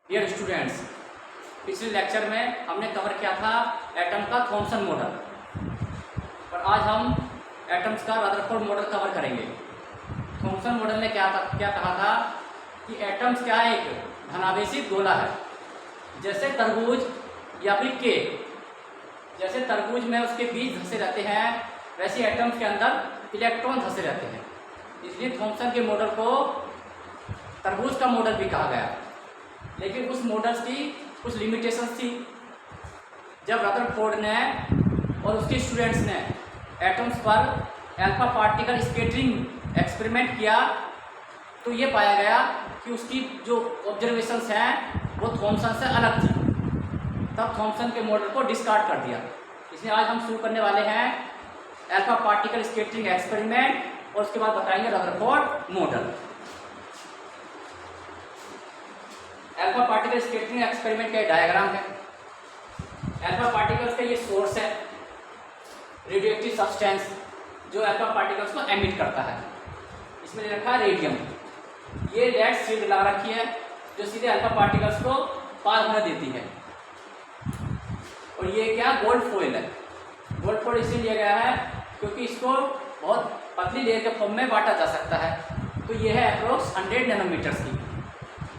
Dear students, पिछले lecture में हमने कवर किया था एटम का थॉमसन मॉडल, और आज हम एटम्स का रदरफोर्ड मॉडल कवर करेंगे। थॉमसन मॉडल ने क्या कहा था कि एटम्स क्या है, एक धनावेशी गोला है, जैसे तरबूज या फिर केक। जैसे तरबूज में उसके बीज धंसे रहते हैं, वैसे एटम्स के अंदर इलेक्ट्रॉन धंसे रहते हैं। इसलिए थॉमसन के मॉडल को तरबूज का मॉडल भी कहा गया। लेकिन उस मॉडल्स की कुछ लिमिटेशंस थी। जब रदरफोर्ड ने और उसके स्टूडेंट्स ने एटम्स पर अल्फा पार्टिकल स्कैटरिंग एक्सपेरिमेंट किया, तो ये पाया गया कि उसकी जो ऑब्जर्वेशंस हैं वो थॉमसन से अलग थी। तब थॉमसन के मॉडल को डिस्कार्ड कर दिया। इसलिए आज हम शुरू करने वाले हैं अल्फा पार्टिकल स्कैटरिंग एक्सपेरिमेंट, और उसके बाद बताएंगे Rutherford model. Alpha particle scattering experiment का डायग्राम है। अल्फा पार्टिकल्स का ये सोर्स है, रेडियोएक्टिव सब्सटेंस जो अल्फा पार्टिकल्स को एमिट करता है। इसमें ले रखा है रेडियम। ये रेड शील्ड लगा रखी है जो सीधे अल्फा पार्टिकल्स को पार होने देती है। और ये क्या, गोल्ड फॉइल है। गोल्ड फॉइल इसलिए लिया गया है क्योंकि इसको बहुत पतली लेयर के फॉर्म में बांटा जा सकता है। तो ये है अप्रोक्स 100 नैनोमीटर्स की।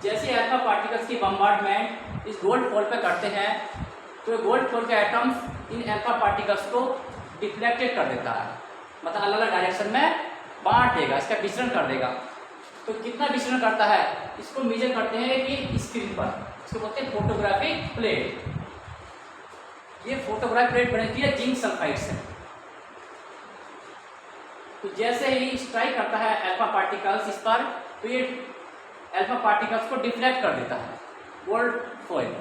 जैसे अल्फा पार्टिकल्स की बम्बार्डमेंट इस गोल्ड फॉइल पे करते हैं, तो गोल्ड फॉइल के एटम्स इन अल्फा पार्टिकल्स को डिफ्लेक्टेड कर देता है, मतलब अलग अलग डायरेक्शन में बांट देगा, इसका विचरण कर देगा। तो कितना विचरण करता है, इसको मेजर करते हैं कि स्क्रीन पर, इसको बोलते हैं फोटोग्राफिक प्लेट। ये फोटोग्राफिक प्लेट बनती है जिंक सल्फाइड से। तो जैसे ही स्ट्राइक करता है अल्फा पार्टिकल्स इस पर, तो ये अल्फा पार्टिकल्स को डिफ्लेक्ट कर देता है गोल्ड फॉइल।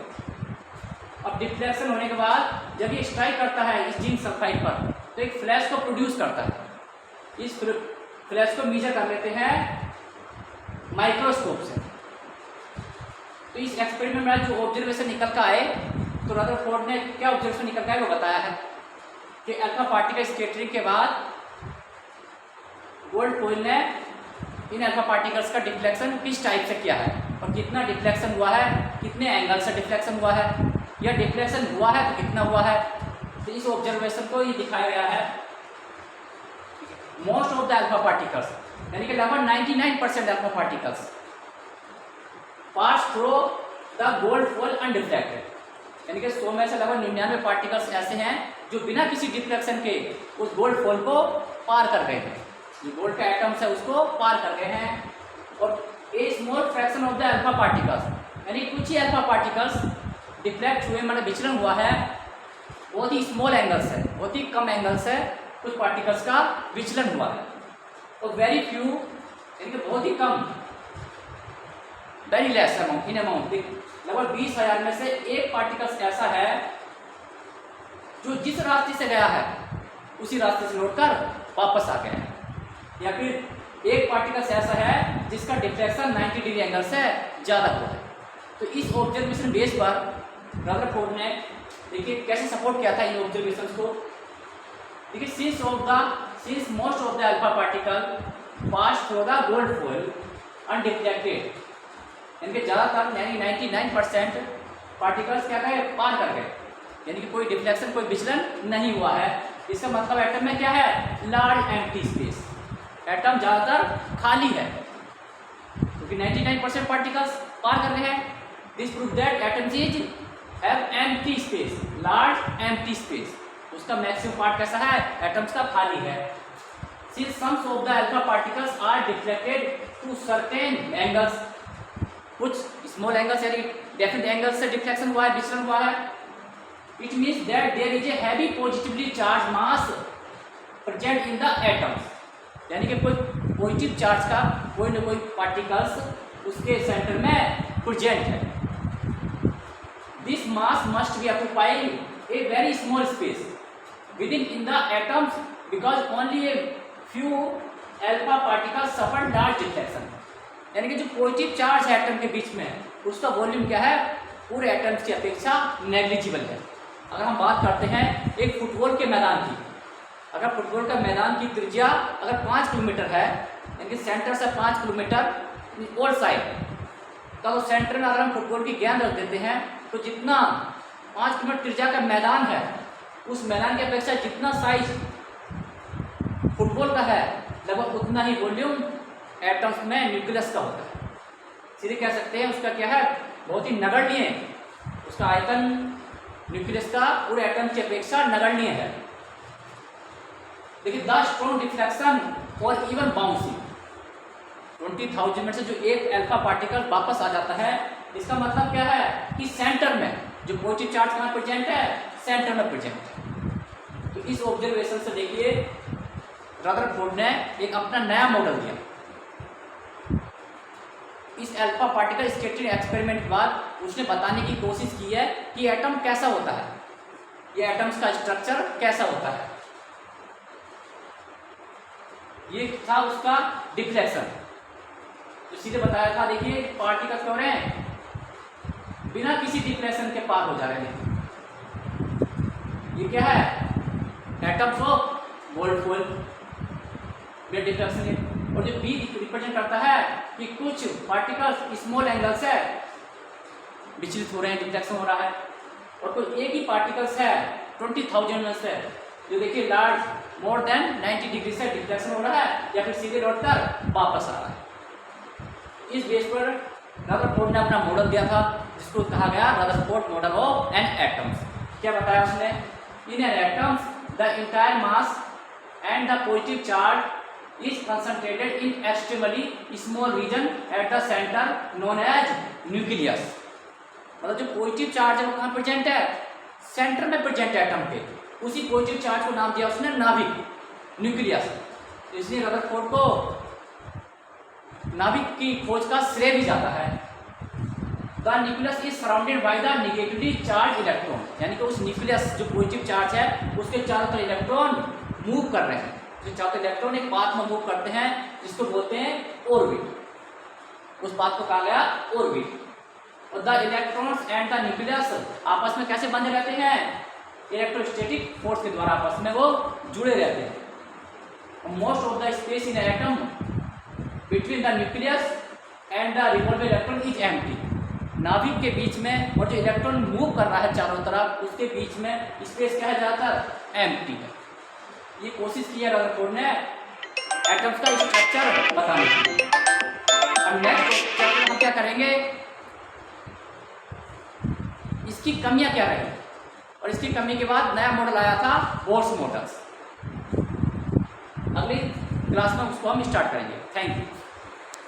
अब डिफ्लेक्शन होने के बाद जब ये स्ट्राइक करता है इस जिंक सल्फाइड पर, तो एक फ्लैश को प्रोड्यूस करता है। इस फ्लैश को मेजर कर लेते हैं माइक्रोस्कोप से। तो इस एक्सपेरिमेंट में जो ऑब्जर्वेशन निकल कर आए, तो रदरफोर्ड ने क्या ऑब्जर्वेशन निकल कर आए वो बताया है कि अल्फा पार्टिकल स्कैटरिंग के बाद गोल्ड फॉइल ने इन अल्फा पार्टिकल्स का डिफ्लेक्शन किस टाइप से किया है, और कितना डिफ्लेक्शन हुआ है, कितने एंगल से डिफ्लेक्शन हुआ है, या डिफ्लेक्शन हुआ है तो कितना हुआ है। तो इस ऑब्जर्वेशन को ये दिखाया गया है। Most of the alpha particles, यानी कि लगभग 99% alpha particles pass through the gold foil undeflected, यानी कि 100 में से लगभग 99 पार्टिकल्स ऐसे हैं जो बिना किसी डिफ्लेक्शन के उस गोल्ड फॉइल को पार कर गए हैं। जो गोल्ड का एटम्स है उसको पार कर गए हैं। और a small fraction of the alpha particles, यानी कुछ ही अल्फा पार्टिकल्स डिफ्लेक्ट हुए, मतलब विचलन हुआ है, बहुत ही स्मॉल एंगल से, बहुत ही कम एंगल से कुछ पार्टिकल्स का विचलन हुआ है। और वेरी फ्यू, यानी कि बहुत ही कम, very less amount in amount, लगभग 20,000 में से एक पार्टिकल्स ऐसा है जो जिस रास्ते से गया है उसी रास्ते से लौटकर वापस आ गया है। या फिर एक पार्टिकल्स ऐसा है जिसका डिफ्लेक्शन 90 डिग्री एंगल से ज़्यादा हुआ है। तो इस ऑब्जर्वेशन बेस पर रदरफोर्ड ने देखिए कैसे सपोर्ट किया था इन ऑब्जर्वेशंस को। देखिए, since most of the alpha particle pass through the gold foil undeflected, यानी कि ज़्यादातर यानी 99% पार्टिकल्स क्या कहे, पार कर गए, यानी कि कोई डिफ्लेक्शन, कोई विचलन नहीं हुआ है। इसका मतलब एटम में क्या है, लार्ज एम्प्टी स्पेस। एटम ज़्यादातर खाली है क्योंकि 99% पार्टिकल्स पार कर रहे हैं। This prove that atoms have empty space, large empty space. उसका मैक्सिमम पार्ट कैसा है, एटम्स का खाली है। Since some of the alpha particles are deflected to certain angles, कुछ स्मॉल एंगल्स यानी डेफिनेट एंगल्स से डिफ्लेक्शन हुआ है, विचलन हुआ है। It means that there is a heavy positively charge mass present in the atoms, यानी कि कोई पॉजिटिव चार्ज का कोई ना कोई पार्टिकल्स उसके सेंटर में प्रेजेंट है। This mass must be occupying a very small space with in the atoms because only a few alpha particles suffer large deflection, यानी कि जो पॉजिटिव चार्ज है एटम के बीच में, उसका वॉल्यूम क्या है, पूरे एटम्स की अपेक्षा नेग्लिजिबल है। अगर हम बात करते हैं एक फुटबॉल के मैदान की, अगर फुटबॉल का मैदान की त्रिज्या अगर 5 किलोमीटर है, यानी कि सेंटर से 5 किलोमीटर ऑल साइड, तो सेंटर में अगर हम फुटबॉल की गेंद रख देते हैं तो जितना 5 किलोमीटर त्रिज्या का मैदान है, उस मैदान की अपेक्षा जितना साइज फुटबॉल का है लगभग उतना ही वॉल्यूम एटम्स में न्यूक्लियस का होता है। सीधे कह सकते हैं उसका क्या है, बहुत ही नगण्य, उसका आयतन न्यूक्लियस का पूरे एटम की अपेक्षा नगण्य है। देखिए द स्ट्रॉन्ग डिफ्लेक्शन और इवन बाउंसिंग 20,000 में से जो एक अल्फा पार्टिकल वापस आ जाता है, इसका मतलब क्या है कि सेंटर में जो पॉजिटिव चार्ज कहाँ प्रेजेंट है, सेंटर में प्रेजेंट है। तो इस ऑब्जर्वेशन से देखिए रदरफोर्ड ने एक अपना नया मॉडल दिया। इस अल्फा पार्टिकल स्कैटरिंग एक्सपेरिमेंट के बाद उसने बताने की कोशिश की है कि एटम कैसा होता है, ये एटम्स का स्ट्रक्चर कैसा होता है। ये था उसका डिफ्लेक्शन, तो सीधे बताया था। देखिए पार्टिकल्स क्या हो रहे हैं, बिना किसी डिफ्लेक्शन के पार हो जा रहे हैं। ये क्या है, एटम्स ऑफ गोल्ड फॉइल बिना डिफ्लेक्शन है। और जो बी रिप्रेजेंट करता है कि कुछ पार्टिकल्स स्मॉल एंगल से विचलित हो रहे हैं, डिफ्लेक्शन हो रहा है। और कोई एक ही पार्टिकल्स है 20,000 में से जो देखिए लार्ज मोर देन 90 डिग्री से डिफ्लेक्शन हो रहा है या फिर सीधे लौटकर वापस आ रहा है। इस बेस पर रदरफोर्ड ने अपना मॉडल दिया था जिसको कहा गया Rutherford model of an atoms. क्या बताया उसने, in an atoms the entire mass and the positive charge is concentrated in extremely small region at the centre known as nucleus. मतलब जो पॉजिटिव चार्ज है वो कहाँ प्रेजेंट है, सेंटर में प्रेजेंट है एटम के। उसी पॉजिटिव चार्ज को नाम दिया उसने नाभिक, न्यूक्लियस। तो इसलिए रदरफोर्ड को नाभिक की खोज का श्रेय भी जाता है। The nucleus is surrounded by the negatively charge electron, यानी कि उस न्यूक्लियस जो पॉजिटिव चार्ज है उसके चारों तरफ इलेक्ट्रॉन मूव कर रहे हैं। जो चारों तरफ इलेक्ट्रॉन एक पाथ में मूव करते हैं जिसको बोलते हैं ऑर्बिट। उस पाथ को कहा गया ऑर्बिट। और the electrons and the nucleus आपस में कैसे बंधे रहते हैं, इलेक्ट्रोस्टैटिक फोर्स के द्वारा आपस में वो जुड़े रहते हैं। Most of the space in atom between the nucleus and the revolving electron is empty. नाभिक के बीच में और जो इलेक्ट्रॉन मूव कर रहा है चारों तरफ उसके बीच में स्पेस क्या है, ज़्यादातर एम्प्टी है। ये कोशिश की है रदरफोर्ड ने एटम्स का स्ट्रक्चर बताने की। अब नेक्स्ट चैप्टर हम क्या करेंगे, इसकी कमियां क्या रही और इसकी कमी के बाद नया मॉडल आया था बोर्स मॉडल्स। अगली क्लास में उसको हम स्टार्ट करेंगे। Thank you.